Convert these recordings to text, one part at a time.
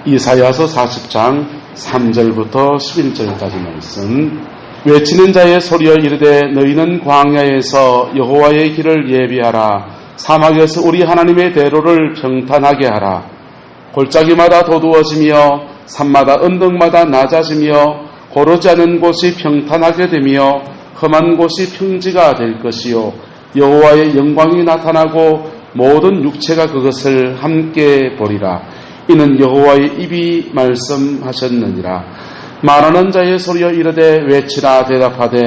이사야서 40장 3절부터 11절까지 말씀. 외치는 자의 소리여 이르되 너희는 광야에서 여호와의 길을 예비하라. 사막에서 우리 하나님의 대로를 평탄하게 하라. 골짜기마다 도두어지며 산마다 언덕마다 낮아지며 고르지 않은 곳이 평탄하게 되며 험한 곳이 평지가 될 것이요 여호와의 영광이 나타나고 모든 육체가 그것을 함께 보리라. 이는 여호와의 입이 말씀하셨느니라. 말하는 자의 소리여 이르되 외치라. 대답하되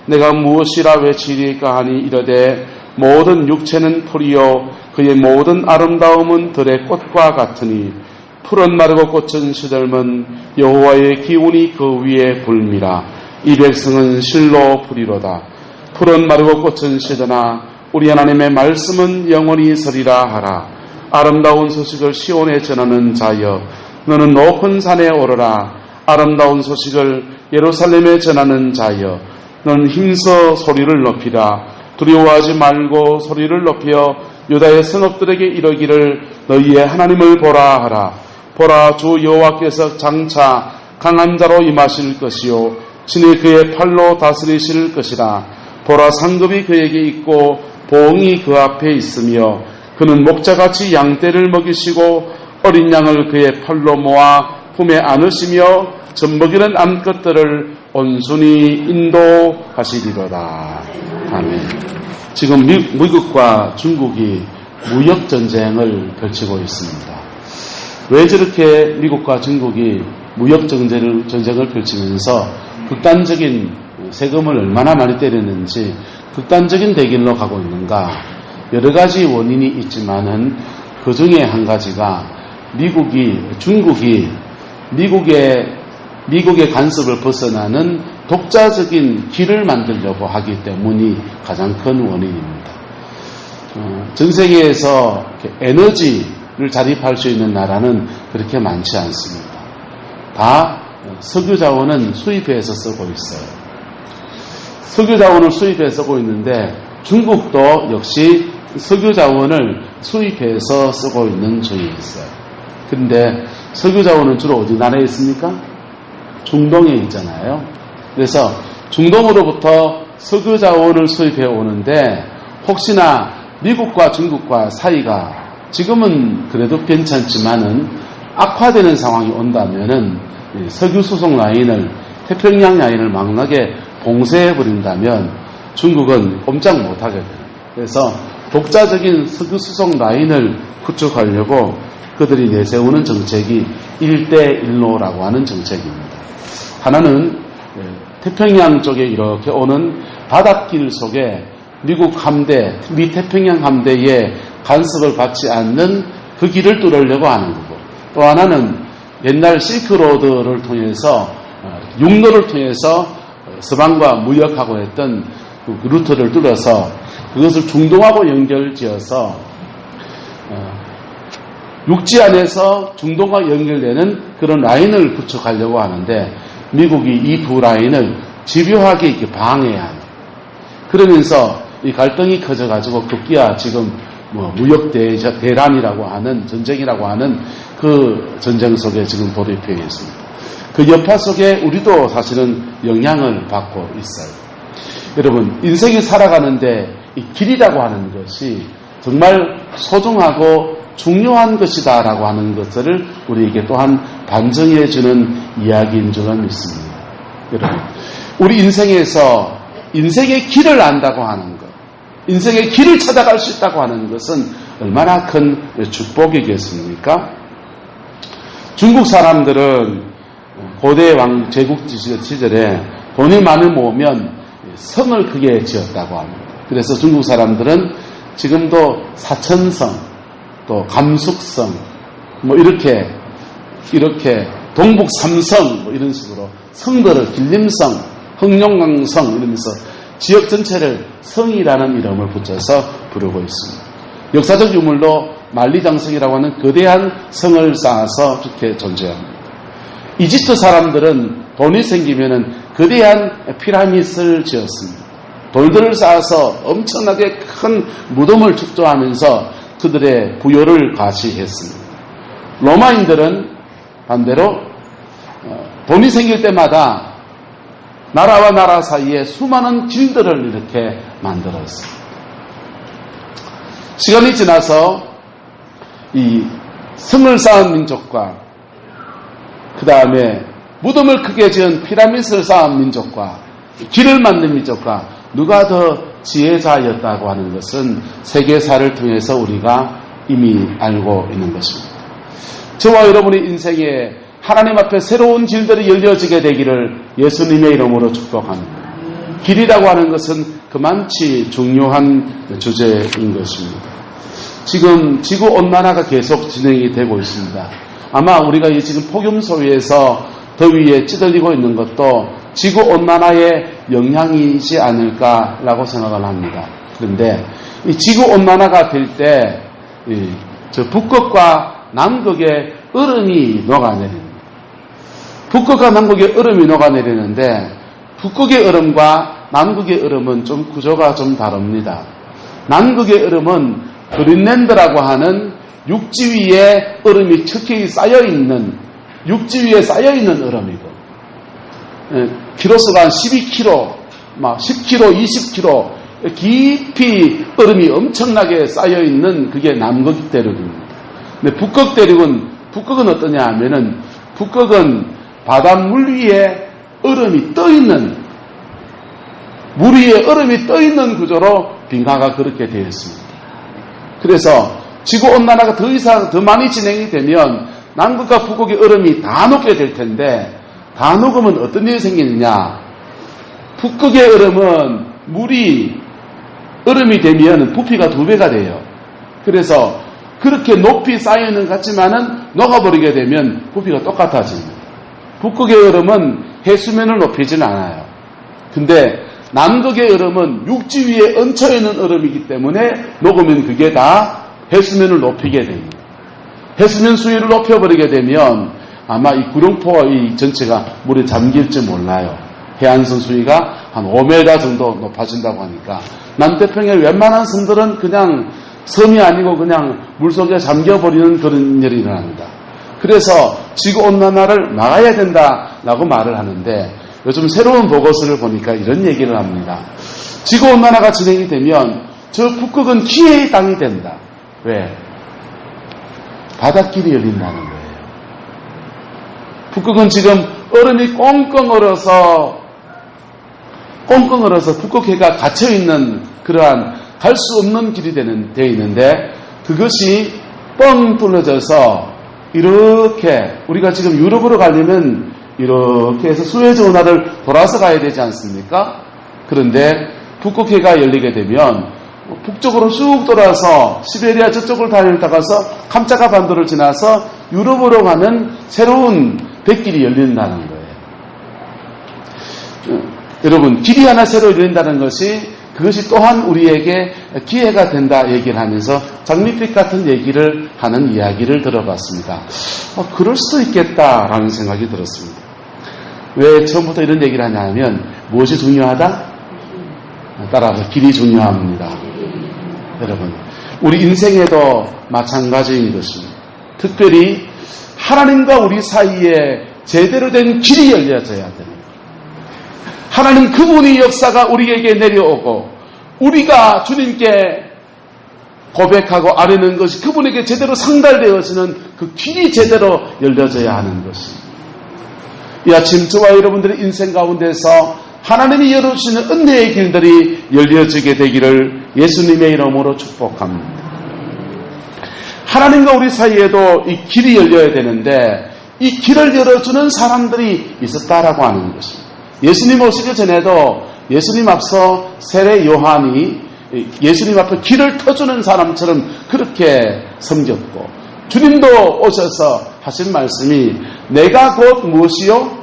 내가 무엇이라 외치리까 하니 이르되 모든 육체는 풀이요 그의 모든 아름다움은 들의 꽃과 같으니 풀은 마르고 꽃은 시들면 여호와의 기운이 그 위에 불미라. 이 백성은 실로 풀이로다. 풀은 마르고 꽃은 시드나 우리 하나님의 말씀은 영원히 서리라 하라. 아름다운 소식을 시온에 전하는 자여 너는 높은 산에 오르라. 아름다운 소식을 예루살렘에 전하는 자여 너는 힘써 소리를 높이라. 두려워하지 말고 소리를 높여 유다의 성읍들에게 이르기를 너희의 하나님을 보라 하라. 보라, 주 여호와께서 장차 강한 자로 임하실 것이요 친히 그의 팔로 다스리실 것이라. 보라, 상급이 그에게 있고 보응이 그 앞에 있으며 그는 목자같이 양떼를 먹이시고 어린 양을 그의 팔로 모아 품에 안으시며 젖먹이는 암컷들을 온순히 인도하시리로다. 아멘. 지금 미국과 중국이 무역전쟁을 펼치고 있습니다. 왜 저렇게 미국과 중국이 무역전쟁을 펼치면서 극단적인 세금을 얼마나 많이 때렸는지 극단적인 대결로 가고 있는가? 여러 가지 원인이 있지만은 그 중에 한 가지가 중국이 미국의 간섭을 벗어나는 독자적인 길을 만들려고 하기 때문이 가장 큰 원인입니다. 전 세계에서 에너지를 자립할 수 있는 나라는 그렇게 많지 않습니다. 다 석유 자원은 수입해서 쓰고 있어요. 석유 자원을 수입해서 쓰고 있는데 중국도 역시 석유 자원을 수입해서 쓰고 있는 중에 있어요. 그런데 석유 자원은 주로 어디 나라에 있습니까? 중동에 있잖아요. 그래서 중동으로부터 석유 자원을 수입해 오는데 혹시나 미국과 중국과 사이가 지금은 그래도 괜찮지만은 악화되는 상황이 온다면은 석유 수송 라인을 태평양 라인을 막나게 봉쇄해 버린다면 중국은 꼼짝 못하게 돼요. 그래서 독자적인 석유 수송 라인을 구축하려고 그들이 내세우는 정책이 1대1로라고 하는 정책입니다. 하나는 태평양 쪽에 이렇게 오는 바닷길 속에 미국 함대, 미태평양 함대에 간섭을 받지 않는 그 길을 뚫으려고 하는 거고, 또 하나는 옛날 실크로드를 통해서 육로를 통해서 서방과 무역하고 했던 그 루트를 뚫어서 그것을 중동하고 연결지어서 육지 안에서 중동과 연결되는 그런 라인을 구축하려고 하는데 미국이 이 두 라인을 집요하게 이렇게 방해하는, 그러면서 이 갈등이 커져가지고 급기야 지금 무역 대란이라고 하는 전쟁이라고 하는 그 전쟁 속에 지금 돌입해 있습니다. 그 여파 속에 우리도 사실은 영향을 받고 있어요. 여러분, 인생이 살아가는데 이 길이라고 하는 것이 정말 소중하고 중요한 것이다라고 하는 것을 우리에게 또한 반증해 주는 이야기인 줄 믿습니다. 여러분, 우리 인생에서 인생의 길을 안다고 하는 것, 인생의 길을 찾아갈 수 있다고 하는 것은 얼마나 큰 축복이겠습니까? 중국 사람들은 고대 제국 시절에 돈이 많이 모으면 성을 크게 지었다고 합니다. 그래서 중국 사람들은 지금도 사천성, 또 감숙성, 이렇게 동북 삼성 이런 식으로 성들을 길림성, 흑룡강성 이러면서 지역 전체를 성이라는 이름을 붙여서 부르고 있습니다. 역사적 유물로 만리장성이라고 하는 거대한 성을 쌓아서 그렇게 존재합니다. 이집트 사람들은 돈이 생기면은 거대한 피라미드를 지었습니다. 돌들을 쌓아서 엄청나게 큰 무덤을 축조하면서 그들의 부여를 과시했습니다. 로마인들은 반대로 돈이 생길 때마다 나라와 나라 사이에 수많은 길들을 이렇게 만들었어요. 시간이 지나서 이 성을 쌓은 민족과 그 다음에 무덤을 크게 지은 피라미드를 쌓은 민족과 길을 만든 민족과 누가 더 지혜자였다고 하는 것은 세계사를 통해서 우리가 이미 알고 있는 것입니다. 저와 여러분의 인생에 하나님 앞에 새로운 길들이 열려지게 되기를 예수님의 이름으로 축복합니다. 길이라고 하는 것은 그만치 중요한 주제인 것입니다. 지금 지구온난화가 계속 진행이 되고 있습니다. 아마 우리가 지금 폭염소위에서 더위에 찌들리고 있는 것도 지구온난화의 영향이지 않을까라고 생각을 합니다. 그런데 이 지구온난화가 될 때 저 북극과 남극의 얼음이 녹아내립니다. 북극과 남극의 얼음이 녹아내리는데 북극의 얼음과 남극의 얼음은 좀 구조가 좀 다릅니다. 남극의 얼음은 그린랜드라고 하는 육지 위에 얼음이 척히 쌓여있는 육지 위에 쌓여있는 얼음이고 키로수가 한 12km, 막 10km, 20km 깊이 얼음이 엄청나게 쌓여있는 그게 남극 대륙입니다. 근데 북극은 어떠냐 하면은 북극은 바닷물 위에 얼음이 떠있는 물 위에 얼음이 떠있는 구조로 빙하가 그렇게 되어 있습니다. 그래서 지구온난화가 더 이상 더 많이 진행이 되면 남극과 북극의 얼음이 다 녹게 될 텐데 다 녹으면 어떤 일이 생기느냐. 북극의 얼음은 얼음이 되면 부피가 2배가 돼요. 그래서 그렇게 높이 쌓여있는 것 같지만은 녹아버리게 되면 부피가 똑같아집니다. 북극의 얼음은 해수면을 높이지는 않아요. 근데 남극의 얼음은 육지 위에 얹혀있는 얼음이기 때문에 녹으면 그게 다 해수면을 높이게 됩니다. 해수면 수위를 높여버리게 되면 아마 이 구룡포 이 전체가 물에 잠길지 몰라요. 해안선 수위가 한 5m 정도 높아진다고 하니까 남태평의 웬만한 섬들은 그냥 섬이 아니고 그냥 물속에 잠겨버리는 그런 일이 일어납니다. 그래서 지구온난화를 막아야 된다라고 말을 하는데 요즘 새로운 보고서를 보니까 이런 얘기를 합니다. 지구온난화가 진행이 되면 저 북극은 기회의 땅이 된다. 왜? 바닷길이 열린다는 거예요. 북극은 지금 얼음이 꽁꽁 얼어서 북극해가 갇혀있는 그러한 갈 수 없는 길이 되어 있는데 그것이 뻥 뚫어져서 이렇게 우리가 지금 유럽으로 가려면 이렇게 해서 수에즈 운하를 돌아서 가야 되지 않습니까? 그런데 북극해가 열리게 되면 북쪽으로 쭉 돌아서 시베리아 저쪽을 달려다가서 캄차카 반도를 지나서 유럽으로 가는 새로운 백길이 열린다는 거예요. 여러분, 길이 하나 새로 열린다는 그것이 또한 우리에게 기회가 된다 얘기를 하면서 장밋빛 같은 얘기를 하는 이야기를 들어봤습니다. 그럴 수도 있겠다라는 생각이 들었습니다. 왜 처음부터 이런 얘기를 하냐 하면 무엇이 중요하다? 따라서 길이 중요합니다. 여러분, 우리 인생에도 마찬가지인 것입니다. 특별히 하나님과 우리 사이에 제대로 된 길이 열려져야 됩니다. 하나님 그분의 역사가 우리에게 내려오고 우리가 주님께 고백하고 아뢰는 것이 그분에게 제대로 상달되어지는 그 길이 제대로 열려져야 하는 것입니다. 이 아침 저와 여러분들의 인생 가운데서 하나님이 열어주시는 은혜의 길들이 열려지게 되기를 예수님의 이름으로 축복합니다. 하나님과 우리 사이에도 이 길이 열려야 되는데 이 길을 열어주는 사람들이 있었다라고 하는 것입니다. 예수님 오시기 전에도 예수님 앞서 세례 요한이 예수님 앞에 길을 터주는 사람처럼 그렇게 섬겼고 주님도 오셔서 하신 말씀이 내가 곧 무엇이요?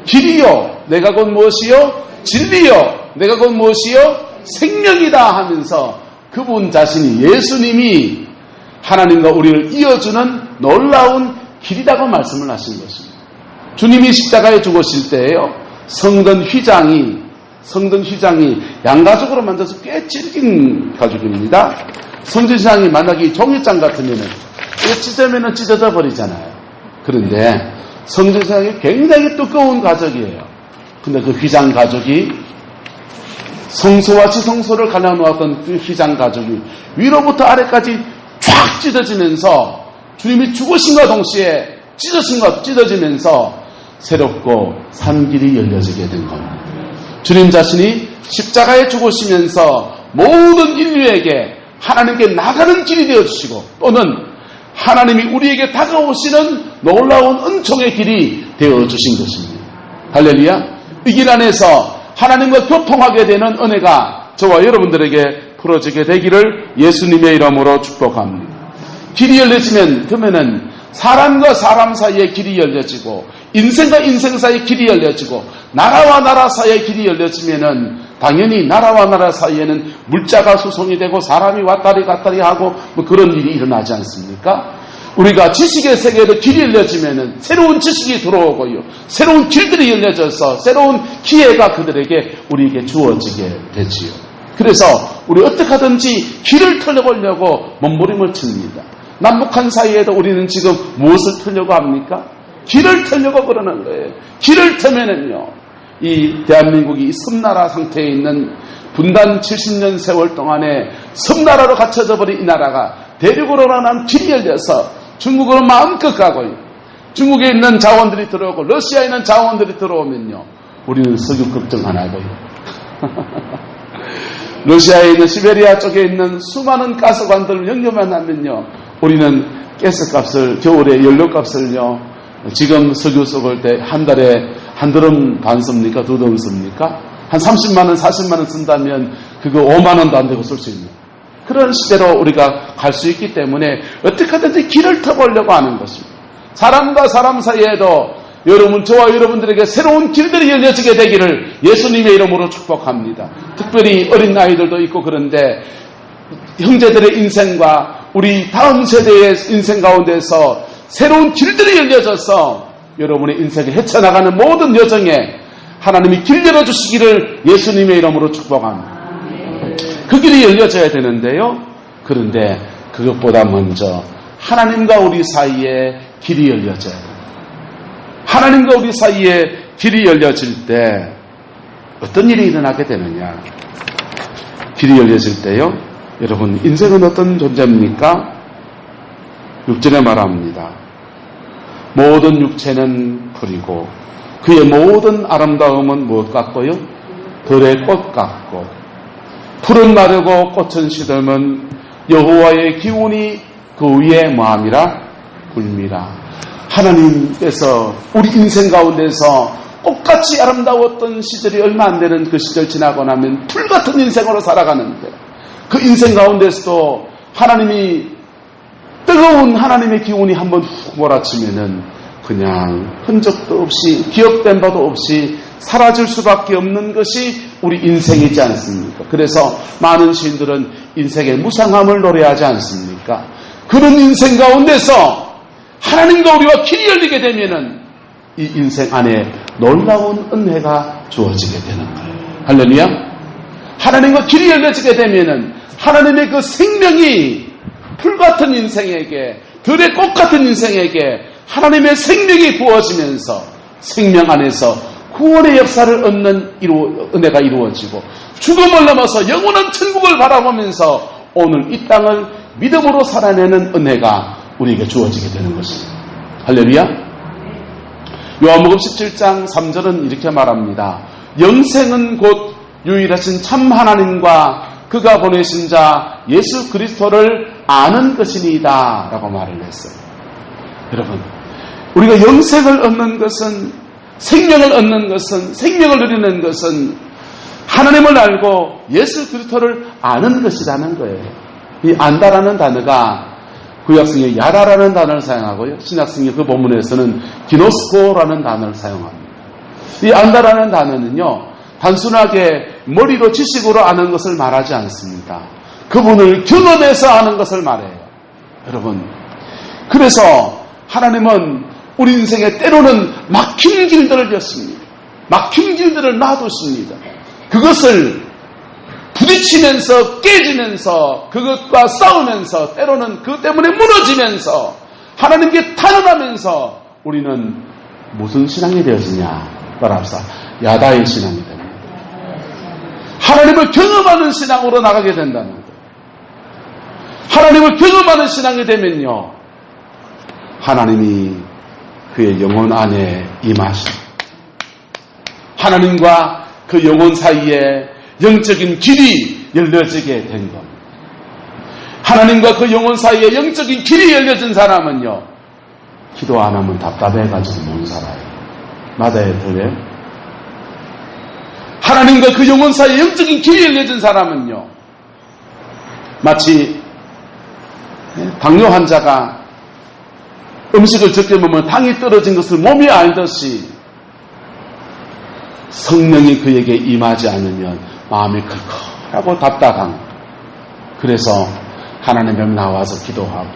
길이요. 내가 곧 무엇이요? 진리요. 내가 곧 무엇이요? 생명이다 하면서 그분 자신이 예수님이 하나님과 우리를 이어주는 놀라운 길이라고 말씀을 하신 것입니다. 주님이 십자가에 죽으실 때에요. 성전 휘장이 양가죽으로 만들어서 꽤 질긴 가죽입니다. 성전 휘장이 만약에 종이장 같으면은 이거 찢으면은 찢어져 버리잖아요. 그런데 성전상이 굉장히 두꺼운 가죽이에요. 근데 그 휘장 가죽이 성소와 지성소를 갈라놓았던 그 휘장 가죽이 위로부터 아래까지 쫙 찢어지면서 주님이 죽으심과 동시에 찢어지면서 새롭고 산 길이 열려지게 된 겁니다. 주님 자신이 십자가에 죽으시면서 모든 인류에게 하나님께 나가는 길이 되어주시고 또는 하나님이 우리에게 다가오시는 놀라운 은총의 길이 되어주신 것입니다. 할렐루야. 이 길 안에서 하나님과 교통하게 되는 은혜가 저와 여러분들에게 풀어지게 되기를 예수님의 이름으로 축복합니다. 길이 그러면은 사람과 사람 사이에 길이 열려지고 인생과 인생 사이에 길이 열려지고 나라와 나라 사이에 길이 열려지면은 당연히 나라와 나라 사이에는 물자가 수송이 되고 사람이 왔다리 갔다리 하고 뭐 그런 일이 일어나지 않습니까? 우리가 지식의 세계에도 길이 열려지면은 새로운 지식이 들어오고요. 새로운 길들이 열려져서 새로운 기회가 그들에게 우리에게 주어지게 되지요. 그래서 우리 어떻게 하든지 길을 털려보려고 몸부림을 칩니다. 남북한 사이에도 우리는 지금 무엇을 털려고 합니까? 길을 털려고 그러는 거예요. 길을 터면은요, 이 대한민국이 이 섬나라 상태에 있는 분단 70년 세월 동안에 섬나라로 갇혀져 버린 이 나라가 대륙으로 난 길이 열려서 중국으로 마음껏 가고요. 중국에 있는 자원들이 들어오고 러시아에 있는 자원들이 들어오면요, 우리는 석유 걱정 안 하고요. 러시아에 있는 시베리아 쪽에 있는 수많은 가스관들을 연결만 하면요, 우리는 가스값을, 겨울에 연료값을요, 지금 석유 쏘을 때 한 달에 한 드럼 반 씁니까? 두 드럼 씁니까? 한 30만원, 40만원 쓴다면 그거 5만원도 안 되고 쓸 수 있는 그런 시대로 우리가 갈 수 있기 때문에 어떻게 하든지 길을 터보려고 하는 것입니다. 사람과 사람 사이에도 여러분, 저와 여러분들에게 새로운 길들이 열려지게 되기를 예수님의 이름으로 축복합니다. 특별히 어린 아이들도 있고 그런데 형제들의 인생과 우리 다음 세대의 인생 가운데서 새로운 길들이 열려져서 여러분의 인생에 헤쳐나가는 모든 여정에 하나님이 길 열어주시기를 예수님의 이름으로 축복합니다. 그 길이 열려져야 되는데요. 그런데 그것보다 먼저 하나님과 우리 사이에 길이 열려져야 돼요. 하나님과 우리 사이에 길이 열려질 때 어떤 일이 일어나게 되느냐. 길이 열려질 때요. 여러분, 인생은 어떤 존재입니까? 6절에 말합니다. 모든 육체는 풀이고 그의 모든 아름다움은 무엇 같고요? 들의 꽃 같고 풀은 마르고 꽃은 시들면 여호와의 기운이 그 위에 뭐함이라? 불미라. 하나님께서 우리 인생 가운데서 꽃같이 아름다웠던 시절이 얼마 안 되는 그 시절 지나고 나면 풀같은 인생으로 살아가는데 그 인생 가운데서도 하나님이 뜨거운 하나님의 기운이 한번 훅 몰아치면은 그냥 흔적도 없이 기억된 바도 없이 사라질 수밖에 없는 것이 우리 인생이지 않습니까? 그래서 많은 시인들은 인생의 무상함을 노래하지 않습니까? 그런 인생 가운데서 하나님과 우리와 길이 열리게 되면은 이 인생 안에 놀라운 은혜가 주어지게 되는 거예요. 할렐루야. 하나님과 길이 열려지게 되면은 하나님의 그 생명이 풀같은 인생에게, 들의 꽃같은 인생에게 하나님의 생명이 부어지면서 생명 안에서 구원의 역사를 얻는 은혜가 이루어지고 죽음을 넘어서 영원한 천국을 바라보면서 오늘 이 땅을 믿음으로 살아내는 은혜가 우리에게 주어지게 되는 것입니다. 할렐루야. 요한복음 17장 3절은 이렇게 말합니다. 영생은 곧 유일하신 참 하나님과 그가 보내신 자 예수 그리스도를 아는 것이니이다 라고 말을 했어요. 여러분, 우리가 영생을 얻는 것은, 생명을 얻는 것은, 생명을 누리는 것은 하나님을 알고 예수 그리스도를 아는 것이라는 거예요. 이 안다라는 단어가 구약성에 야라라는 단어를 사용하고요. 신약성의 그 본문에서는 기노스코라는 단어를 사용합니다. 이 안다라는 단어는요, 단순하게 머리로 지식으로 아는 것을 말하지 않습니다. 그분을 경험해서 아는 것을 말해요. 여러분, 그래서 하나님은 우리 인생에 때로는 막힌 길들을 였습니다. 막힌 길들을 놔두십니다. 그것을 부딪히면서 깨지면서 그것과 싸우면서 때로는 그 때문에 무너지면서 하나님께 탄원하면서 우리는 무슨 신앙이 되어지냐? 말합시다. 야다의 신앙이 됩니다. 하나님을 경험하는 신앙으로 나가게 된다는 거예요. 하나님을 경험하는 신앙이 되면요, 하나님이 그의 영혼 안에 임하시고 하나님과 그 영혼 사이에 영적인 길이 열려지게 된 겁니다. 하나님과 그 영혼 사이에 영적인 길이 열려진 사람은요, 기도 안 하면 답답해가지고 못 살아요. 맞아요, 그래요? 하나님과 그 영혼 사이에 영적인 길이 열려진 사람은요, 마치 당뇨 환자가 음식을 적게 먹으면 당이 떨어진 것을 몸이 알듯이 성령이 그에게 임하지 않으면 마음이 클컬하고 답답한 거예요. 그래서 하나님 앞에 나와서 기도하고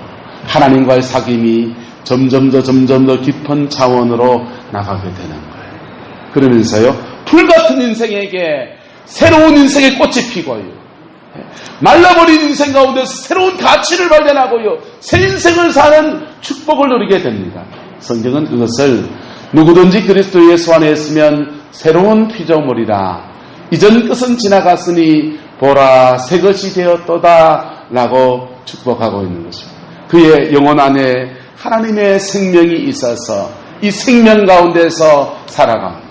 하나님과의 사귐이 점점 더 깊은 차원으로 나가게 되는 거예요. 그러면서요, 불같은 인생에게 새로운 인생의 꽃이 피고요, 말라버린 인생 가운데서 새로운 가치를 발견하고요, 새 인생을 사는 축복을 누리게 됩니다. 성경은 그것을 누구든지 그리스도 예수 안에 있으면 새로운 피조물이라, 이전 것은 지나갔으니 보라 새 것이 되었도다 라고 축복하고 있는 것입니다. 그의 영혼 안에 하나님의 생명이 있어서 이 생명 가운데서 살아갑니다.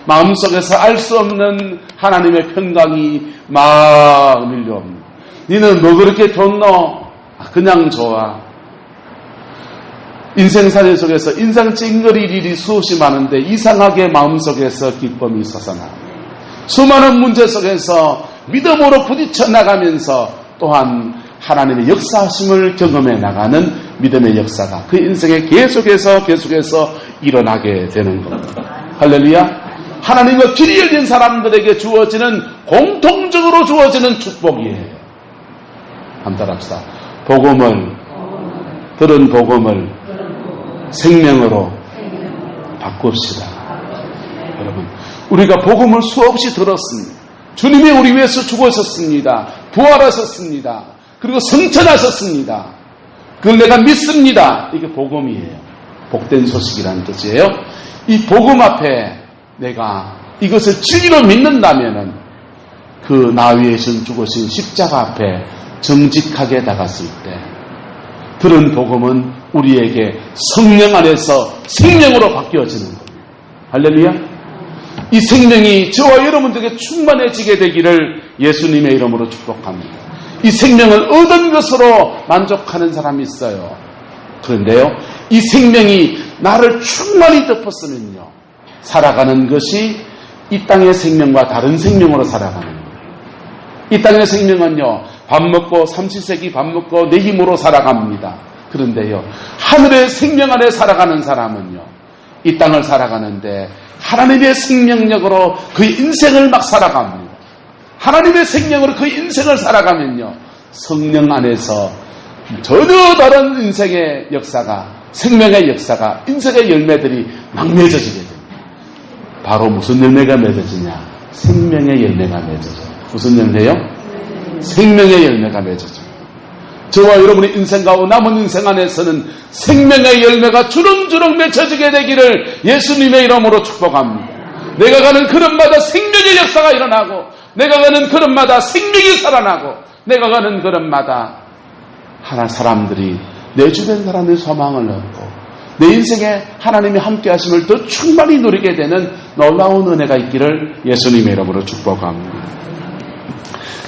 마음속에서 알 수 없는 하나님의 평강이 막 밀려옵니다. 니는 뭐 그렇게 좋노? 그냥 좋아. 인생사진 속에서 인상 찡그릴 일이 수없이 많은데 이상하게 마음속에서 기쁨이 솟아납니다. 수많은 문제 속에서 믿음으로 부딪혀 나가면서 또한 하나님의 역사하심을 경험해 나가는 믿음의 역사가 그 인생에 계속해서 일어나게 되는 겁니다. 할렐루야. 하나님과 길이 열린 사람들에게 주어지는, 공통적으로 주어지는 축복이에요. 한번 따라합시다. 들은 복음을 생명으로 바꿉시다. 여러분, 우리가 복음을 수없이 들었습니다. 주님이 우리 위해서 죽으셨습니다. 부활하셨습니다. 그리고 성천하셨습니다. 그걸 내가 믿습니다. 이게 복음이에요. 복된 소식이라는 뜻이에요. 이 복음 앞에 내가 이것을 진리로 믿는다면은 그 나 위에 죽으신 십자가 앞에 정직하게 나갔을 때 들은 복음은 우리에게 성령 안에서 생명으로 바뀌어지는 겁니다. 할렐루야. 이 생명이 저와 여러분들에게 충만해지게 되기를 예수님의 이름으로 축복합니다. 이 생명을 얻은 것으로 만족하는 사람이 있어요. 그런데요, 이 생명이 나를 충만히 덮었으면요, 살아가는 것이 이 땅의 생명과 다른 생명으로 살아가는 거예요. 이 땅의 생명은요, 밥 먹고 삼시세끼 밥 먹고 내 힘으로 살아갑니다. 그런데요, 하늘의 생명 안에 살아가는 사람은요, 이 땅을 살아가는데 하나님의 생명력으로 그의 인생을 막 살아갑니다. 하나님의 생명으로 그의 인생을 살아가면요, 성령 안에서 전혀 다른 인생의 역사가, 생명의 역사가, 인생의 열매들이 막 맺어지게 됩니다. 바로 무슨 열매가 맺어지냐? 생명의 열매가 맺어져요. 무슨 열매요? 생명의 열매가 맺어져요. 저와 여러분의 인생 가운데 남은 인생 안에서는 생명의 열매가 주렁주렁 맺혀지게 되기를 예수님의 이름으로 축복합니다. 내가 가는 걸음마다 생명의 역사가 일어나고, 내가 가는 걸음마다 생명이 살아나고, 내가 가는 걸음마다 사람들이, 내 주변 사람들이 소망을 얻고 내 인생에 하나님이 함께 하심을 더 충만히 누리게 되는 놀라운 은혜가 있기를 예수님의 이름으로 축복합니다.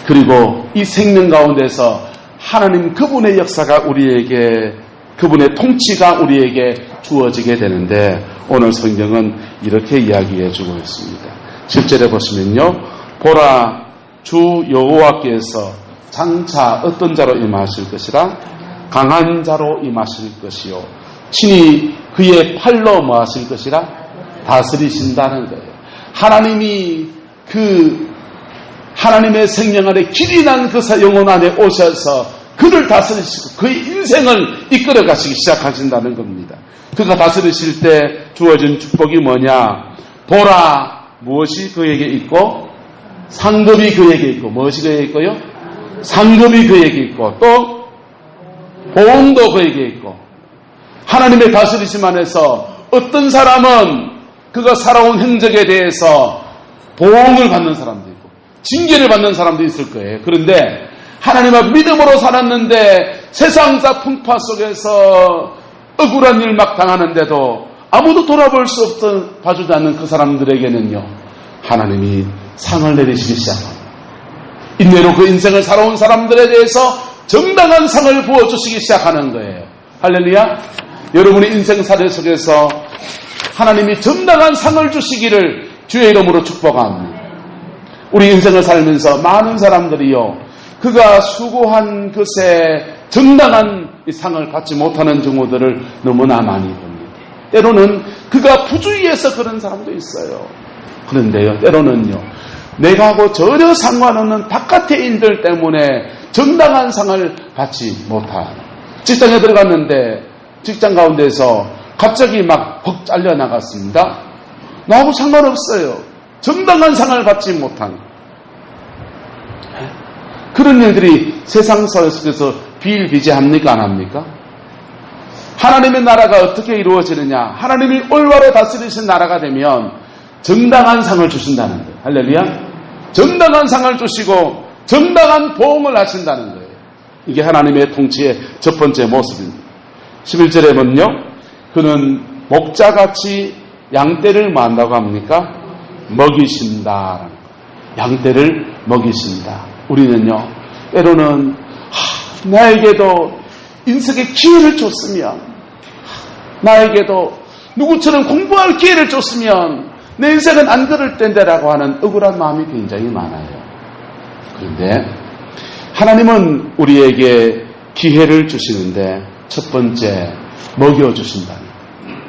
그리고 이 생명 가운데서 하나님 그분의 역사가 우리에게, 그분의 통치가 우리에게 주어지게 되는데, 오늘 성경은 이렇게 이야기해 주고 있습니다. 10절에 보시면요, 보라 주 여호와께서 장차 어떤 자로 임하실 것이라? 강한 자로 임하실 것이요, 친히 그의 팔로 뭐 하실 것이라? 다스리신다는 거예요. 하나님이 하나님의 생명 안에 길이 난 그 영혼 안에 오셔서 그를 다스리시고 그의 인생을 이끌어 가시기 시작하신다는 겁니다. 그가 다스리실 때 주어진 축복이 뭐냐? 보라, 무엇이 그에게 있고? 상급이 그에게 있고. 무엇이 그에게 있고요? 상급이 그에게 있고, 또 보응도 그에게 있고, 하나님의 다스리심 안에서 어떤 사람은 그가 살아온 행적에 대해서 보응을 받는 사람도 있고 징계를 받는 사람도 있을 거예요. 그런데 하나님의 믿음으로 살았는데 세상사 풍파 속에서 억울한 일 막 당하는데도 아무도 돌아볼 수 없던 봐주지 않는 그 사람들에게는요, 하나님이 상을 내리시기 시작합니다. 인내로 그 인생을 살아온 사람들에 대해서 정당한 상을 부어주시기 시작하는 거예요. 할렐루야. 여러분의 인생 사례 속에서 하나님이 정당한 상을 주시기를 주의 이름으로 축복합니다. 우리 인생을 살면서 많은 사람들이요, 그가 수고한 것에 정당한 이 상을 받지 못하는 경우들을 너무나 많이 봅니다. 때로는 그가 부주의해서 그런 사람도 있어요. 그런데요, 때로는요, 내가 하고 전혀 상관없는 바깥의 일들 때문에 정당한 상을 받지 못한, 직장에 들어갔는데 직장 가운데서 갑자기 막 퍽 잘려나갔습니다. 나하고 상관없어요. 정당한 상을 받지 못한 그런 일들이 세상 속에서 비일비재합니까? 안 합니까? 하나님의 나라가 어떻게 이루어지느냐? 하나님이 올바로 다스리신 나라가 되면 정당한 상을 주신다는 거예요. 할렐루야. 정당한 상을 주시고 정당한 보응을 하신다는 거예요. 이게 하나님의 통치의 첫 번째 모습입니다. 11절에 보면요, 그는 목자같이 양떼를 뭐 한다고 합니까? 먹이신다. 양떼를 먹이신다. 우리는요, 때로는 나에게도 인생의 기회를 줬으면, 나에게도 누구처럼 공부할 기회를 줬으면 내 인생은 안 그럴 텐데라고 하는 억울한 마음이 굉장히 많아요. 그런데 하나님은 우리에게 기회를 주시는데 첫 번째 먹여주신다는,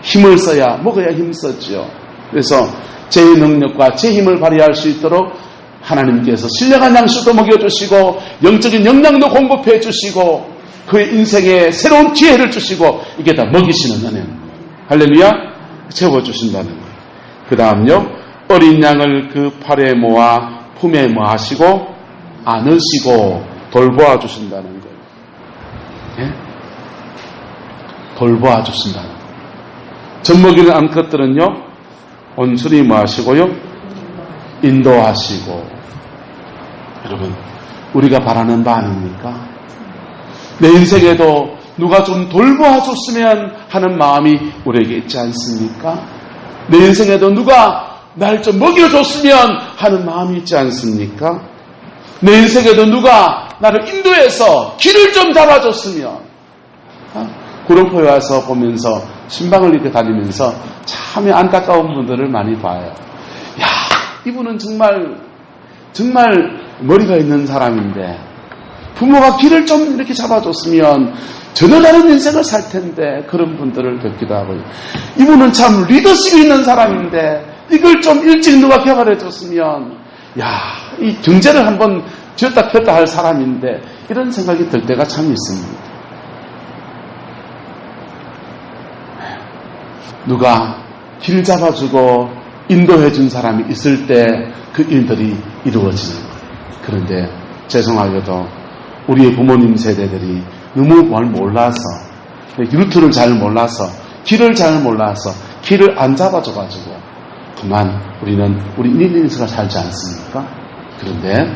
힘을 써야 먹어야 힘썼죠. 그래서 제 능력과 제 힘을 발휘할 수 있도록 하나님께서 신령한 양식도 먹여주시고 영적인 영양도 공급해 주시고 그의 인생에 새로운 기회를 주시고 이게 다 먹이시는 은혜입니다. 할렐루야. 채워주신다는 거예요. 그 다음요, 어린 양을 그 팔에 모아 품에 모아시고 안으시고 돌보아 주신다는 거예요. 예? 돌보아 주신다는 거예요. 젖먹이는 암컷들은요, 온순히 모아시고요, 인도하시고. 여러분, 우리가 바라는 바 아닙니까? 내 인생에도 누가 좀 돌보아 줬으면 하는 마음이 우리에게 있지 않습니까? 내 인생에도 누가 날 좀 먹여줬으면 하는 마음이 있지 않습니까? 내 인생에도 누가 나를 인도해서 길을 좀 잡아줬으면. 구름포에 와서 보면서 신방을 이렇게 다니면서 참 안타까운 분들을 많이 봐요. 야, 이분은 정말 머리가 있는 사람인데 부모가 길을 좀 이렇게 잡아줬으면 전혀 다른 인생을 살 텐데, 그런 분들을 뵙기도 하고요. 이분은 참 리더십이 있는 사람인데 이걸 좀 일찍 누가 개발해 줬으면, 야, 이 경제를 한번 쥐었다 폈다 할 사람인데, 이런 생각이 들 때가 참 있습니다. 누가 길 잡아주고 인도해 준 사람이 있을 때 그 일들이 이루어지는 거예요. 그런데 죄송하게도 우리의 부모님 세대들이 너무 뭘 몰라서, 루트를 잘 몰라서, 길을 잘 몰라서 길을 안 잡아줘가지고 그만 우리는 우리 인생을 살지 않습니까? 그런데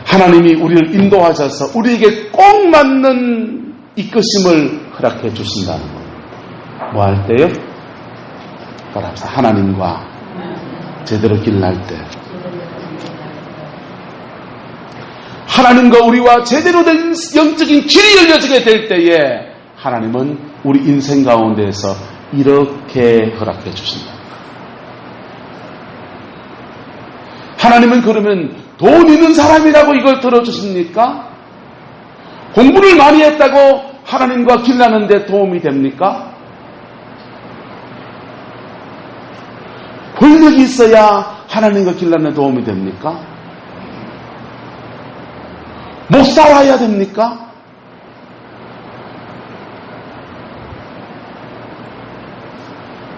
하나님이 우리를 인도하셔서 우리에게 꼭 맞는 이끄심을 허락해 주신다는 겁니다. 뭐 할 때요? 따라합시다. 하나님과 제대로 길날 때, 하나님과 우리와 제대로 된 영적인 길이 열려지게 될 때에 하나님은 우리 인생 가운데에서 이렇게 허락해 주신다. 하나님은 그러면 돈 있는 사람이라고 이걸 들어주십니까? 공부를 많이 했다고 하나님과 길나는데 도움이 됩니까? 권력이 있어야 하나님과 길나는 도움이 됩니까? 못 살아야 됩니까?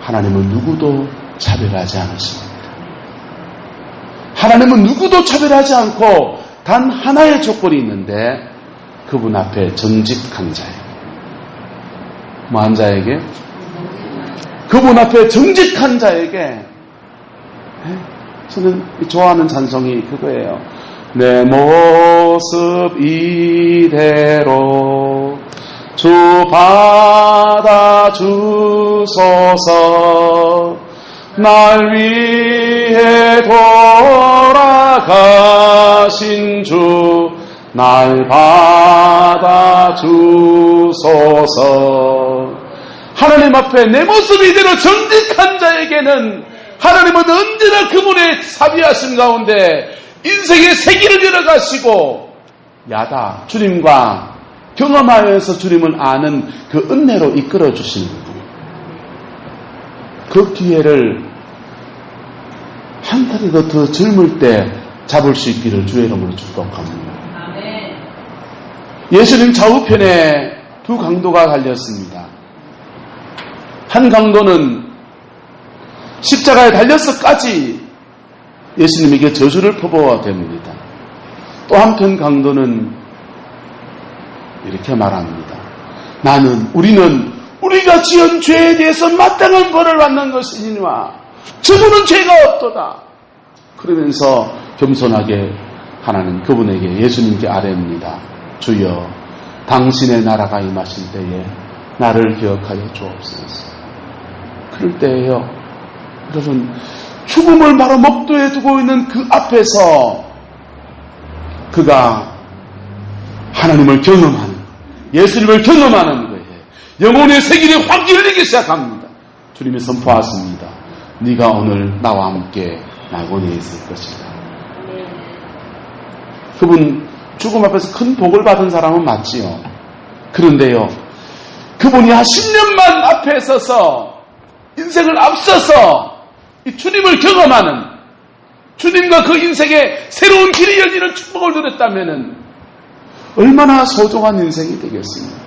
하나님은 누구도 차별하지 않으십니다. 하나님은 누구도 차별하지 않고 단 하나의 조건이 있는데 그분 앞에 정직한 자예요. 뭐 한 자에게? 그분 앞에 정직한 자에게 저는 좋아하는 찬송이 그거예요. 내 모습 이대로 주 받아주소서. 날 위해 돌아가신 주 날 받아주소서. 하나님 앞에 내 모습 이대로 정직한 자에게는 하나님은 언제나 그분의 자비하심 가운데 인생의 세기를 열어가시고 야다 주님과 경험하여서 주님을 아는 그 은혜로 이끌어 주시는 분. 그 기회를 한 달이라도 더 젊을 때 잡을 수 있기를 주의 이름으로 축복합니다. 예수님 좌우편에 두 강도가 달렸습니다. 한 강도는 십자가에 달려서까지 예수님에게 저주를 퍼부어댑니다. 또 한편 강도는 이렇게 말합니다. 우리는 우리가 지은 죄에 대해서 마땅한 벌을 받는 것이니와 저분은 죄가 없도다. 그러면서 겸손하게 하나님 그분에게 예수님께 아뢰입니다. 주여 당신의 나라가 임하실 때에 나를 기억하여 주옵소서. 그럴 때에요 여러분 죽음을 바로 목도에 두고 있는 그 앞에서 그가 하나님을 경험하는 예수님을 경험하는 거예요. 영혼의 세계를 확 열리기 시작합니다. 주님이 선포하십니다. 네가 오늘 나와 함께 낙원에 있을 것이다. 그분 죽음 앞에서 큰 복을 받은 사람은 맞지요. 그런데요 그분이 한 10년만 앞에 서서 인생을 앞서서 이 주님을 경험하는 주님과 그 인생에 새로운 길이 열리는 축복을 누렸다면 얼마나 소중한 인생이 되겠습니까?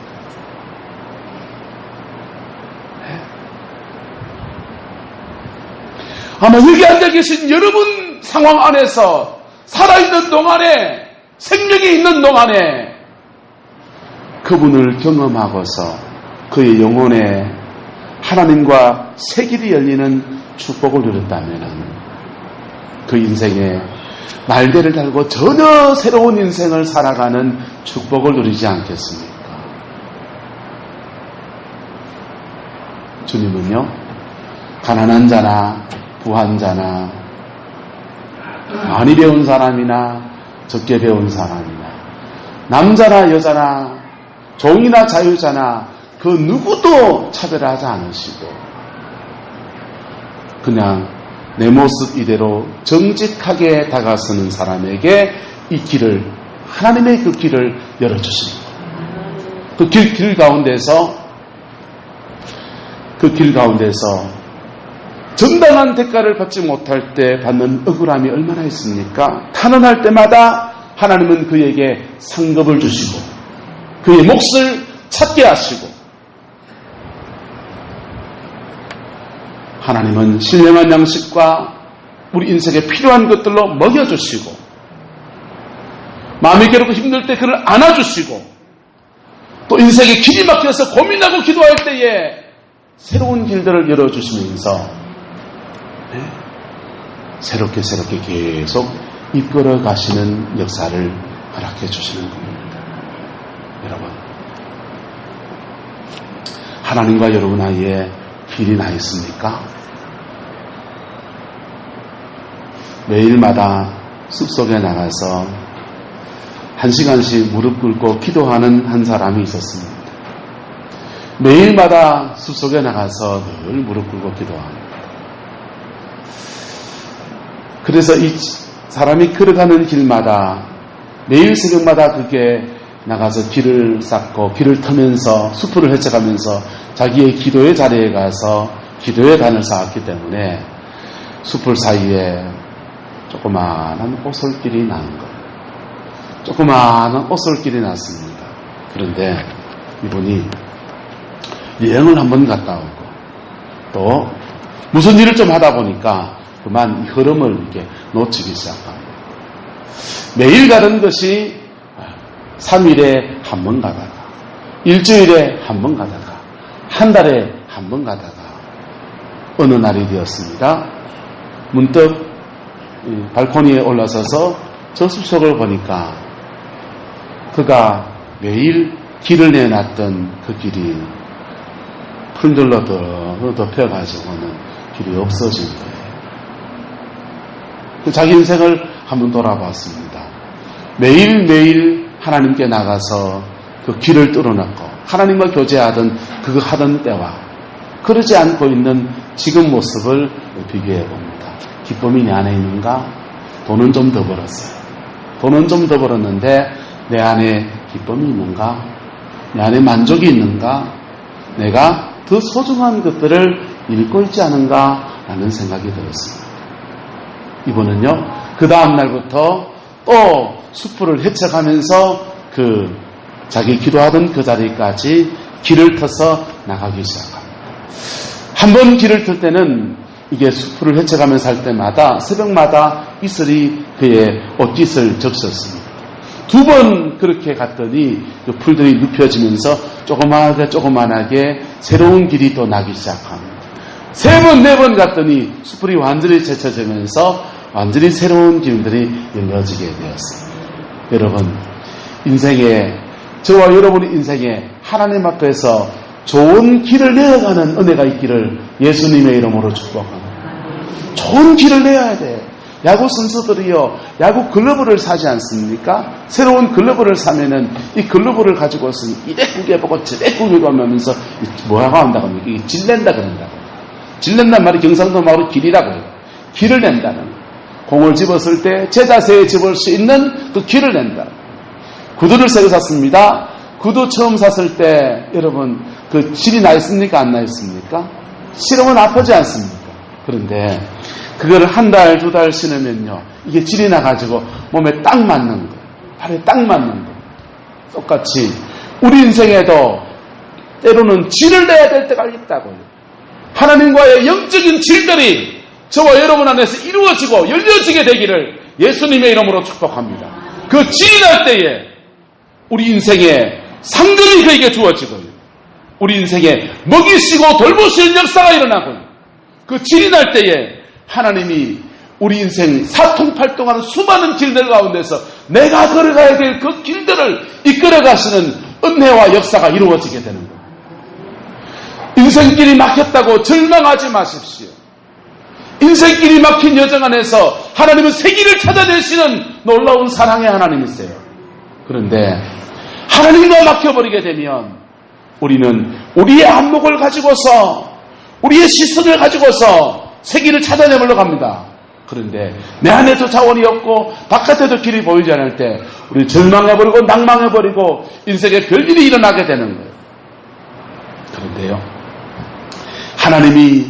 아마 여기 앉아 계신 여러분 상황 안에서 살아있는 동안에 생명이 있는 동안에 그분을 경험하고서 그의 영혼에 하나님과 새 길이 열리는 축복을 누렸다면 그 인생에 날개를 달고 전혀 새로운 인생을 살아가는 축복을 누리지 않겠습니까? 주님은요 가난한 자나 부한 자나 많이 배운 사람이나 적게 배운 사람이나 남자나 여자나 종이나 자유자나 그 누구도 차별하지 않으시고 그냥 내 모습 이대로 정직하게 다가서는 사람에게 이 길을 하나님의 그 길을 열어주십니다. 그 길 가운데서 정당한 대가를 받지 못할 때 받는 억울함이 얼마나 있습니까? 탄원할 때마다 하나님은 그에게 상급을 주시고 그의 몫을 찾게 하시고 하나님은 신령한 양식과 우리 인생에 필요한 것들로 먹여주시고 마음이 괴롭고 힘들 때 그를 안아주시고 또 인생에 길이 막혀서 고민하고 기도할 때에 새로운 길들을 열어주시면서 새롭게 계속 이끌어 가시는 역사를 허락해 주시는 겁니다. 여러분 하나님과 여러분 사이에 길이 나 있습니까? 매일마다 숲속에 나가서 1시간씩 무릎 꿇고 기도하는 한 사람이 있었습니다. 매일마다 숲속에 나가서 늘 무릎 꿇고 기도합니다. 그래서 이 사람이 걸어가는 길마다 매일 새벽마다 그게 나가서 길을 쌓고 길을 터면서 숲을 헤쳐가면서 자기의 기도의 자리에 가서 기도의 단을 쌓았기 때문에 숲을 사이에 조그마한 오솔길이 난 거예요. 조그마한 오솔길이 났습니다. 그런데 이분이 여행을 한번 갔다 오고 또 무슨 일을 좀 하다 보니까 그만 이 흐름을 이렇게 놓치기 시작합니다. 매일 가는 것이 3일에 한 번 가다가 일주일에 한 번 가다가 한 달에 한 번 가다가 어느 날이 되었습니다. 문득 발코니에 올라서서 저 숲속을 보니까 그가 매일 길을 내놨던 그 길이 풀들로 덮여가지고는 길이 없어진 거예요. 자기 인생을 한번 돌아봤습니다. 매일매일 하나님께 나가서 그 길을 뚫어놨고 하나님과 교제하던 그거 하던 때와 그러지 않고 있는 지금 모습을 비교해 봅니다. 기쁨이 내 안에 있는가? 돈은 좀 더 벌었어요. 돈은 좀 더 벌었는데 내 안에 기쁨이 있는가? 내 안에 만족이 있는가? 내가 더 소중한 것들을 잃고 있지 않은가? 라는 생각이 들었습니다. 이번은요, 그 다음 날부터 또 숯불을 헤쳐가면서 자기 기도하던 그 자리까지 길을 터서 나가기 시작합니다. 한 번 길을 틀 때는 이게 숯불을 헤쳐가면서 할 때마다 새벽마다 이슬이 그의 옷깃을 적셨습니다. 두 번 그렇게 갔더니 그 풀들이 눕혀지면서 조그만하게 새로운 길이 또 나기 시작합니다. 세 번, 네 번 갔더니 숯불이 완전히 제쳐지면서 완전히 새로운 길들이 열려지게 되었습니다. 여러분, 저와 여러분의 인생에 하나님 앞에서 좋은 길을 내어가는 은혜가 있기를 예수님의 이름으로 축복합니다. 좋은 길을 내어야 돼. 야구 선수들이요, 야구 글러브를 사지 않습니까? 새로운 글러브를 사면은 이 글러브를 가지고서 이래 구겨보고 저래 구겨보면서 뭐라고 한다고 합니까? 이게 질낸다 그런다고. 질낸단 말이 경상도 말로 길이라고 해요. 길을 낸다는. 공을 집었을 때 제 자세에 집을 수 있는 그 길을 낸다. 구두를 새로 샀습니다. 구두 처음 샀을 때 여러분 그 질이 나 있습니까? 안 나 있습니까? 신으면 아프지 않습니까? 그런데 그거를 한 달, 두 달 신으면요, 이게 질이 나가지고 몸에 딱 맞는 거, 발에 딱 맞는 거. 똑같이 우리 인생에도 때로는 질을 내야 될 때가 있다고요. 하나님과의 영적인 질들이 저와 여러분 안에서 이루어지고 열려지게 되기를 예수님의 이름으로 축복합니다. 그 질이 날 때에 우리 인생에 상급이 그에게 주어지고요. 우리 인생에 먹이시고 돌보시는 역사가 일어나고요. 그 질이 날 때에 하나님이 우리 인생 사통팔동하는 수많은 길들 가운데서 내가 걸어가야 될 그 길들을 이끌어가시는 은혜와 역사가 이루어지게 되는 거예요. 인생길이 막혔다고 절망하지 마십시오. 인생길이 막힌 여정 안에서 하나님은 새 길을 찾아내시는 놀라운 사랑의 하나님이세요. 그런데 하나님과 막혀버리게 되면 우리는 우리의 안목을 가지고서 우리의 시선을 가지고서 새 길을 찾아내보려고 합니다. 그런데 내 안에도 자원이 없고 바깥에도 길이 보이지 않을 때 우리 절망해버리고 낭망해버리고 인생에 별일이 일어나게 되는 거예요. 그런데요, 하나님이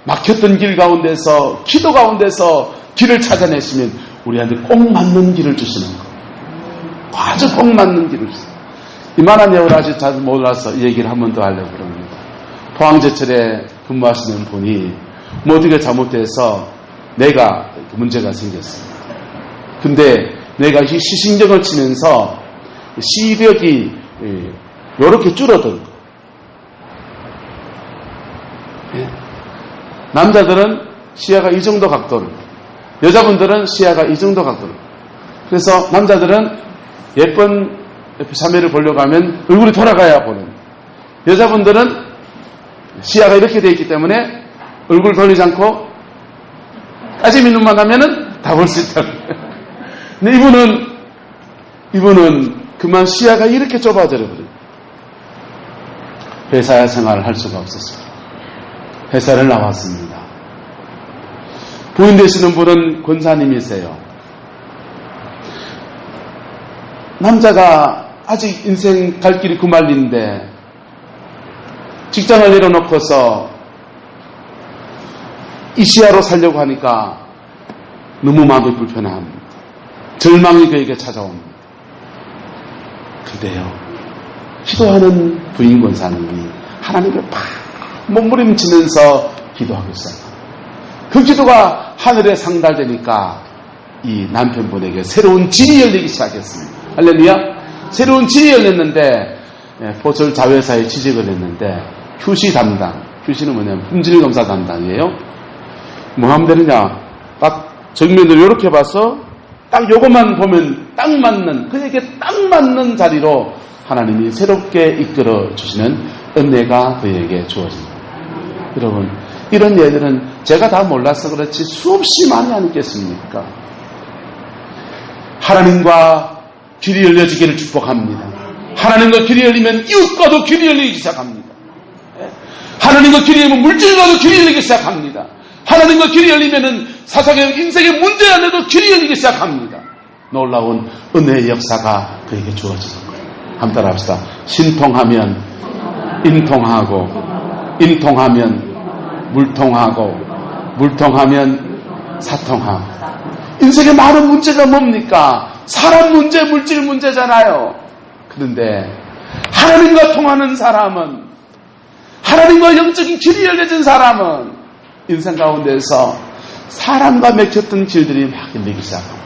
막혔던 길 가운데서 기도 가운데서 길을 찾아내시면 우리한테 꼭 맞는 길을 주시는 거예요. 아주 꼭 맞는 길을 주세요. 이만한 내용을 아직 잘 몰라서 이 얘기를 한 번 더 하려고 그럽니다. 포항제철에 근무하시는 분이 뭐 어디가 잘못돼서 내가 문제가 생겼습니다. 근데 내가 이 시신경을 치면서 시력이 이렇게 줄어들고, 남자들은 시야가 이 정도 각도를, 여자분들은 시야가 이 정도 각도를. 그래서 남자들은 예쁜 자매를 보려고 하면 얼굴이 돌아가야 보는, 여자분들은 시야가 이렇게 되어 있기 때문에 얼굴 돌리지 않고 까지미 눈만 하면은 다 볼 수 있다. 근데 이분은 그만 시야가 이렇게 좁아져 버려요. 회사 생활을 할 수가 없었어요. 회사를 나왔습니다. 부인 되시는 분은 권사님이세요. 남자가 아직 인생 갈 길이 구말린데 직장을 내려놓고서 이 시야로 살려고 하니까 너무 마음이 불편합니다. 절망이 그에게 찾아옵니다. 그런데요, 기도하는 부인 권사님이 하나님을 막 몸부림치면서 기도하고 시작합니다. 그 기도가 하늘에 상달되니까 이 남편분에게 새로운 질이 열리기 시작했습니다. 할렐루야. 새로운 질이 열렸는데 포철 자회사에 취직을 했는데 QC 담당, QC는 뭐냐면 품질검사 담당이에요. 뭐 하면 되느냐? 딱 정면으로 이렇게 봐서 딱 요것만 보면 딱 맞는, 그에게 딱 맞는 자리로 하나님이 새롭게 이끌어 주시는 은혜가 그에게 주어집니다. 여러분, 이런 예들은 제가 다 몰라서 그렇지 수없이 많이 아니겠습니까? 하나님과 길이 열려지기를 축복합니다. 하나님과 길이 열리면 이웃과도 길이 열리기 시작합니다. 하나님과 길이 열리면 물질과도 길이 열리기 시작합니다. 하나님과 길이 열리면은 사상의 인생의 문제 안에도 길이 열리기 시작합니다. 놀라운 은혜의 역사가 그에게 주어지는 거예요. 한번 따라합시다. 신통하면 인통하고, 인통하면 물통하고, 물통하면 사통하고. 인생의 많은 문제가 뭡니까? 사람 문제, 물질 문제잖아요. 그런데 하나님과 통하는 사람은, 하나님과 영적인 길이 열려진 사람은 인생 가운데서 사람과 맺혔던 길들이 막 열리기 시작합니다.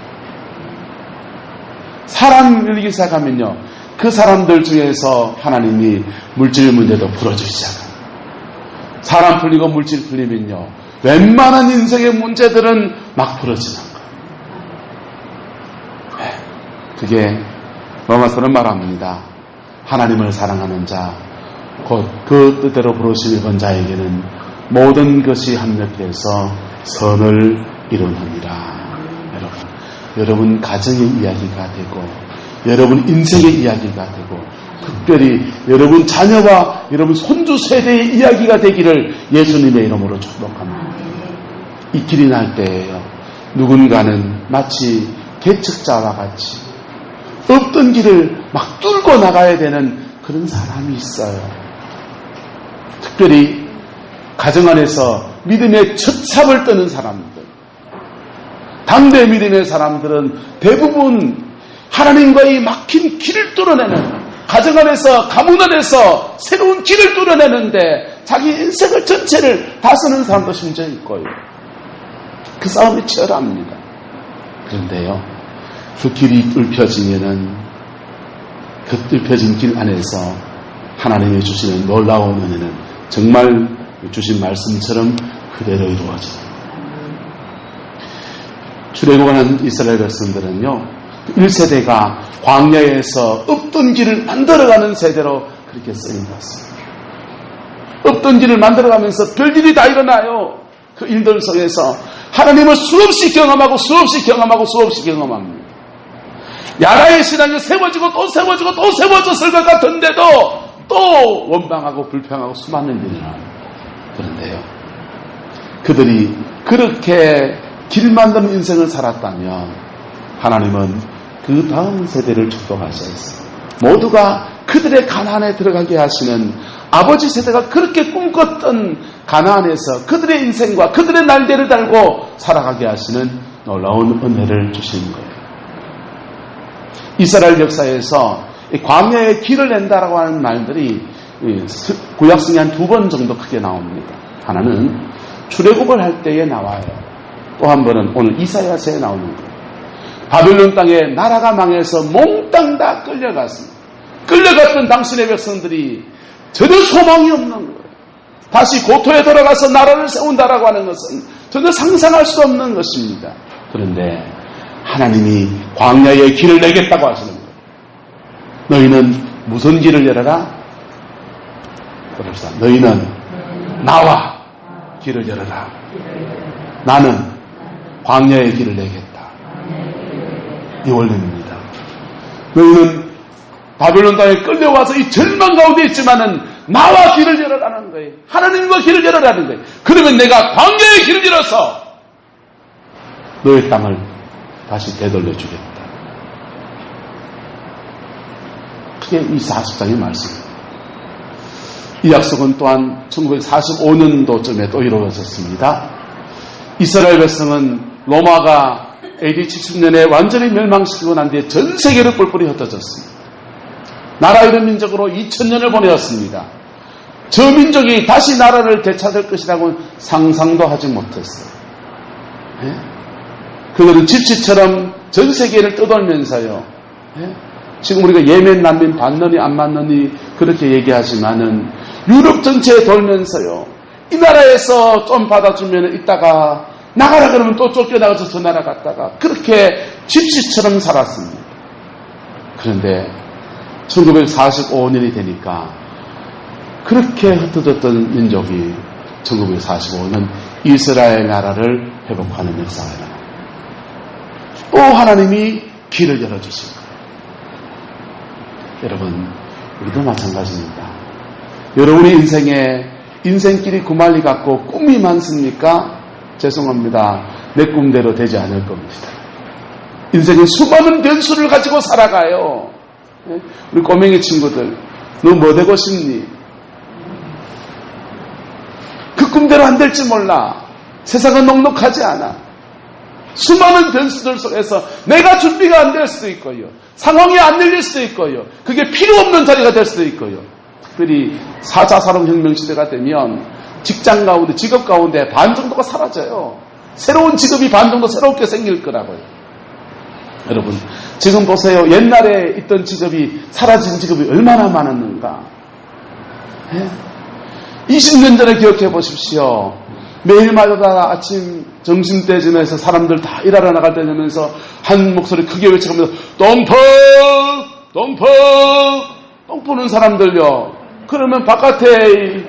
사람 열리기 시작하면요, 그 사람들 중에서 하나님이 물질 문제도 풀어주기 시작합니다. 사람 풀리고 물질 풀리면요, 웬만한 인생의 문제들은 막 풀어지는 거예요. 그게 로마서는 말합니다. 하나님을 사랑하는 자, 곧 그 뜻대로 부르심을 입은 자에게는 모든 것이 합력해서 선을 이루느니라. 여러분 가정의 이야기가 되고, 여러분 인생의 이야기가 되고, 특별히 여러분 자녀와 여러분 손주 세대의 이야기가 되기를 예수님의 이름으로 축복합니다. 이 길이 날 때에요, 누군가는 마치 개척자와 같이 없던 길을 막 뚫고 나가야 되는 그런 사람이 있어요. 특별히 가정 안에서 믿음의 첫 삽을 뜨는 사람들, 당대 믿음의 사람들은 대부분 하나님과의 막힌 길을 뚫어내는, 가정 안에서, 가문 안에서 새로운 길을 뚫어내는데 자기 인생을 전체를 다스는 사람도 심지어 있고요. 그 싸움이 치열합니다. 그런데요, 그 길이 뚫혀지면은 그 뚫혀진 길 안에서 하나님이 주시는 놀라운 은혜는 정말 주신 말씀처럼 그대로 이루어집니다. 출애굽하는 이스라엘 백성들은요, 1세대가 광야에서 없던 길을 만들어가는 세대로 그렇게 쓰인 것입니다. 없던 길을 만들어가면서 별일이 다 일어나요. 그 일들 속에서 하나님을 수없이 경험하고 수없이 경험하고 수없이 경험합니다. 야라의 신앙이 세워지고 또 세워지고 또 세워졌을 것 같은데도 또 원망하고 불평하고 수많은 일이 일어납니다. 그런데요, 그들이 그렇게 길 만드는 인생을 살았다면 하나님은 그 다음 세대를 축복하셨어요. 모두가 그들의 가나안에 들어가게 하시는, 아버지 세대가 그렇게 꿈꿨던 가나안에서 그들의 인생과 그들의 날개를 달고 살아가게 하시는 놀라운 은혜를 주시는 거예요. 이스라엘 역사에서 광야에 길을 낸다라고 하는 말들이 구약성에 한 2번 정도 크게 나옵니다. 하나는 출애굽을 할 때에 나와요. 또 한 번은 오늘 이사야서에 나오는 거예요. 바벨론 땅에 나라가 망해서 몽땅 다 끌려갔습니다. 끌려갔던 당신의 백성들이 전혀 소망이 없는 거예요. 다시 고토에 돌아가서 나라를 세운다라고 하는 것은 전혀 상상할 수 없는 것입니다. 그런데 하나님이 광야에 길을 내겠다고 하시는 거예요. 너희는 무슨 길을 열어라? 그럽시다. 너희는 나와 길을 열어라. 나는 광야의 길을 내겠다. 이 원리입니다. 너희는 바벨론 땅에 끌려와서 이 절망 가운데 있지만은 나와 길을 열어라는 거예요. 하나님과 길을 열어라는 거예요. 그러면 내가 광야의 길을 열어서 너의 땅을 다시 되돌려 주겠다. 그게 이 40장의 말씀입니다. 이 약속은 또한 1945년도쯤에 또 이루어졌습니다. 이스라엘 백성은 로마가 AD 70년에 완전히 멸망시키고 난 뒤에 전 세계를 뿔뿔이 흩어졌습니다. 나라 잃은 민족으로 2000년을 보내었습니다. 저 민족이 다시 나라를 되찾을 것이라고는 상상도 하지 못했어요. 그들은 집시처럼 전 세계를 떠돌면서요. 지금 우리가 예멘 난민 받느니 안 받느니 그렇게 얘기하지만은 유럽 전체에 돌면서요. 이 나라에서 좀 받아주면 이따가 나가라 그러면 또 쫓겨나가서 저 나라 갔다가 그렇게 집시처럼 살았습니다. 그런데 1945년이 되니까 그렇게 흩어졌던 민족이 1945년 이스라엘 나라를 회복하는 역사가 일어납니다. 또 하나님이 길을 열어주실 거예요. 여러분, 우리도 마찬가지입니다. 여러분의 인생길이 구말리 같고 꿈이 많습니까? 죄송합니다. 내 꿈대로 되지 않을 겁니다. 인생의 수많은 변수를 가지고 살아가요. 우리 꼬맹이 친구들, 너 뭐 되고 싶니? 그 꿈대로 안 될지 몰라. 세상은 넉넉하지 않아. 수많은 변수들 속에서 내가 준비가 안 될 수도 있고요. 상황이 안 열릴 수도 있고요. 그게 필요 없는 자리가 될 수도 있고요. 특별히 4차 산업혁명 시대가 되면 직장 가운데, 직업 가운데 반 정도가 사라져요. 새로운 직업이 반 정도 새롭게 생길 거라고요. 여러분, 지금 보세요. 옛날에 있던 직업이, 사라진 직업이 얼마나 많았는가. 20년 전에 기억해 보십시오. 매일마다 아침 점심때쯤에서 사람들 다 일하러 나갈 때 되면서 한 목소리 크게 외쳐가면서 똥퍼! 똥퍼! 똥 푸는 사람들요. 그러면 바깥에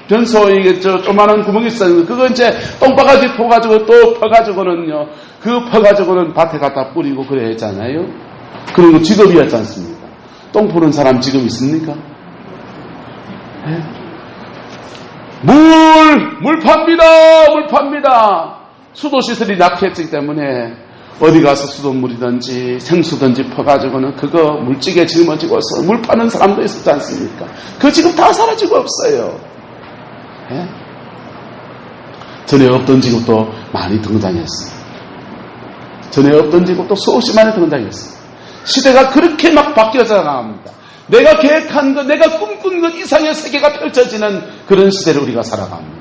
변소에 조그마한 구멍이 있어요. 그거 이제 똥바가지 퍼가지고 또 퍼가지고는요. 그 퍼가지고는 밭에 갖다 뿌리고 그래 했잖아요. 그런 거 직업이었지 않습니까? 똥 푸는 사람 직업 있습니까? 네? 물 팝니다. 수도시설이 낙후했기 때문에 어디 가서 수돗물이든지 생수든지 퍼가지고는 그거 물찌개 짊어지고서 물 파는 사람도 있었지 않습니까? 그 지금 다 사라지고 없어요. 예? 전에 없던 직업도 많이 등장했어요. 전에 없던 직업도 수없이 많이 등장했어요. 시대가 그렇게 막 바뀌어져 나갑니다. 내가 계획한 것, 내가 꿈꾼 것 이상의 세계가 펼쳐지는 그런 시대를 우리가 살아갑니다.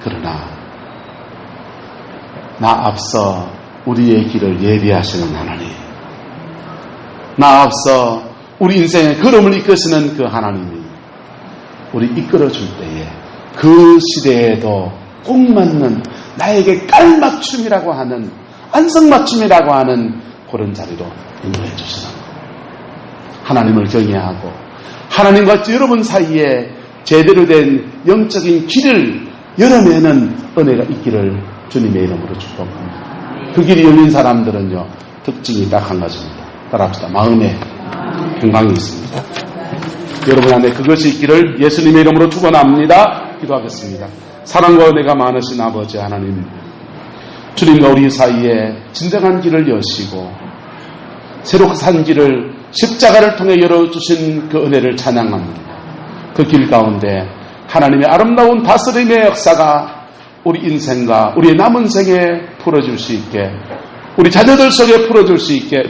그러나 나 앞서 우리의 길을 예비하시는 하나님, 나 앞서 우리 인생의 걸음을 이끄시는 그 하나님이 우리 이끌어줄 때에 그 시대에도 꼭 맞는 나에게 깔맞춤이라고 하는, 안성맞춤이라고 하는 그런 자리로 인도해 주시는 거예요. 하나님을 경외하고 하나님과 여러분 사이에 제대로 된 영적인 길을 열어내는 은혜가 있기를 주님의 이름으로 축복합니다. 그 길이 열린 사람들은요, 특징이 딱 한 가지입니다. 따라합시다. 마음에 평강이 있습니다. 여러분 안에 그것이 있기를 예수님의 이름으로 축원합니다. 기도하겠습니다. 사랑과 은혜가 많으신 아버지 하나님, 주님과 우리 사이에 진정한 길을 여시고 새로 산 길을 십자가를 통해 열어주신 그 은혜를 찬양합니다. 그 길 가운데 하나님의 아름다운 다스림의 역사가 우리 인생과 우리의 남은 생에 풀어줄 수 있게, 우리 자녀들 속에 풀어줄 수 있게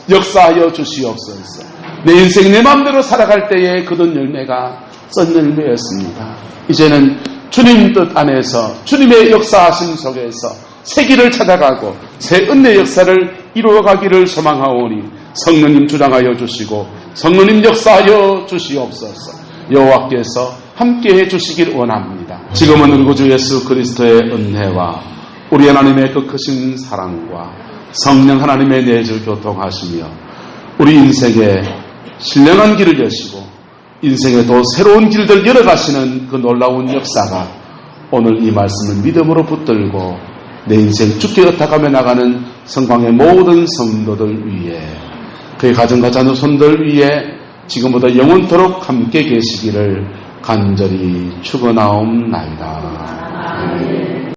역사하여 주시옵소서. 내 인생 내 마음대로 살아갈 때에 거둔 열매가 썬 열매였습니다. 이제는 주님 뜻 안에서 주님의 역사하심 속에서 새 길을 찾아가고 새 은혜 역사를 이루어가기를 소망하오니 성령님 주장하여 주시고 성령님 역사하여 주시옵소서. 여호와께서 함께해 주시길 원합니다. 지금은 우리 구주 예수 그리스도의 은혜와 우리 하나님의 그 크신 사랑과 성령 하나님의 내주 교통하시며 우리 인생에 신령한 길을 여시고 인생에 또 새로운 길들 열어가시는 그 놀라운 역사가 오늘 이 말씀을 믿음으로 붙들고 내 인생 죽게 흩어가며 나가는 성광의 모든 성도들 위에, 그의 가정과 자녀 손들 위에 지금보다 영원토록 함께 계시기를 간절히 축원하옵나이다.